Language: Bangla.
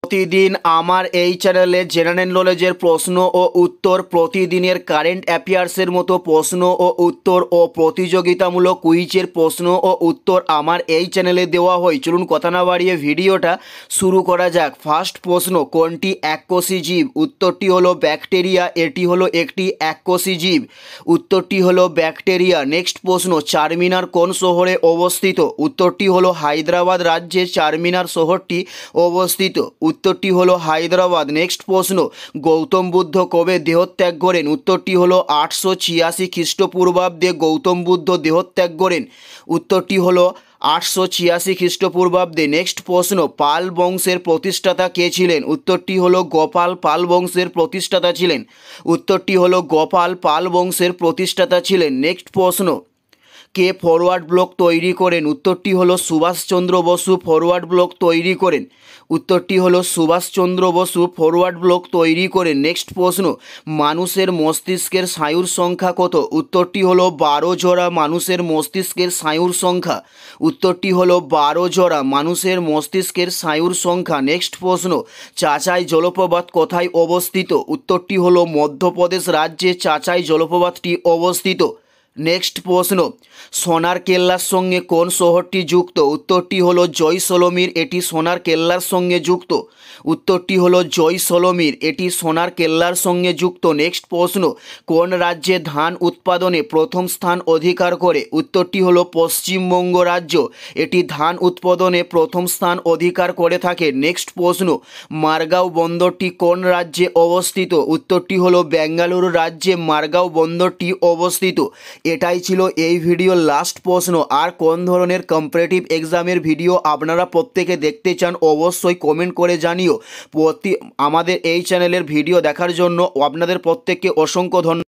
প্রতিদিন আমার এই চ্যানেলে জেনারেল নলেজের প্রশ্ন ও উত্তর, প্রতিদিনের কারেন্ট অ্যাফেয়ার্সের মতো প্রশ্ন ও উত্তর ও প্রতিযোগিতামূলক কুইজের প্রশ্ন ও উত্তর আমার এই চ্যানেলে দেওয়া হয়। চলুন কথা না বাড়িয়ে ভিডিওটা শুরু করা যাক। ফার্স্ট প্রশ্ন, কোনটি এককোষী জীব? উত্তরটি হলো ব্যাকটেরিয়া। এটি হলো একটি এককোষী জীব। উত্তরটি হলো ব্যাকটেরিয়া। নেক্সট প্রশ্ন, চারমিনার কোন শহরে অবস্থিত? উত্তরটি হলো হায়দ্রাবাদ রাজ্যে চারমিনার শহরটি অবস্থিত। উত্তরটি হলো হায়দ্রাবাদ। নেক্সট প্রশ্ন, গৌতম বুদ্ধ কবে দেহত্যাগ করেন? উত্তরটি হলো 886 খ্রিস্টপূর্বাব্দে গৌতম বুদ্ধ দেহত্যাগ করেন। উত্তরটি হলো 886 খ্রিস্টপূর্বাব্দে। নেক্সট প্রশ্ন, পাল বংশের প্রতিষ্ঠাতা কে ছিলেন? উত্তরটি হলো গোপাল পাল বংশের প্রতিষ্ঠাতা ছিলেন। উত্তরটি হলো গোপাল পাল বংশের প্রতিষ্ঠাতা ছিলেন। নেক্সট প্রশ্ন, কে ফরওয়ার্ড ব্লক তৈরি করেন? উত্তরটি হলো সুভাষচন্দ্র বসু ফরওয়ার্ড ব্লক তৈরি করেন। উত্তরটি হলো সুভাষচন্দ্র বসু ফরওয়ার্ড ব্লক তৈরি করেন। নেক্সট প্রশ্ন, মানুষের মস্তিষ্কের স্নায়ুর সংখ্যা কত? উত্তরটি হলো 12 জোড়া মানুষের মস্তিষ্কের স্নায়ুর সংখ্যা। উত্তরটি হলো 12 জোড়া মানুষের মস্তিষ্কের স্নায়ুর সংখ্যা। নেক্সট প্রশ্ন, চাচাই জলপ্রপাত কোথায় অবস্থিত? উত্তরটি হলো মধ্যপ্রদেশ রাজ্যে চাচাই জলপ্রপাতটি অবস্থিত। নেক্সট প্রশ্ন, সোনার কেল্লার সঙ্গে কোন শহরটি যুক্ত? উত্তরটি হলো জয়সলমীর। এটি সোনার কেল্লার সঙ্গে যুক্ত। উত্তরটি হলো জয়সলমীর। এটি সোনার কেল্লার সঙ্গে যুক্ত। নেক্সট প্রশ্ন, কোন রাজ্যে ধান উৎপাদনে প্রথম স্থান অধিকার করে? উত্তরটি হলো পশ্চিমবঙ্গ রাজ্য। এটি ধান উৎপাদনে প্রথম স্থান অধিকার করে থাকে। নেক্সট প্রশ্ন, মারগাঁও বন্দরটি কোন রাজ্যে অবস্থিত? উত্তরটি হলো বেঙ্গালুরু রাজ্যে মারগাঁও বন্দরটি অবস্থিত। এটাই ছিল এই ভিডিওর লাস্ট প্রশ্ন। আর কোন ধরনের কম্পিটিটিভ এক্সামের ভিডিও আপনারা প্রত্যেকে দেখতে চান অবশ্যই কমেন্ট করে জানিও। আমাদের এই চ্যানেলের ভিডিও দেখার জন্য আপনাদের প্রত্যেককে অসংখ্য ধন্যবাদ।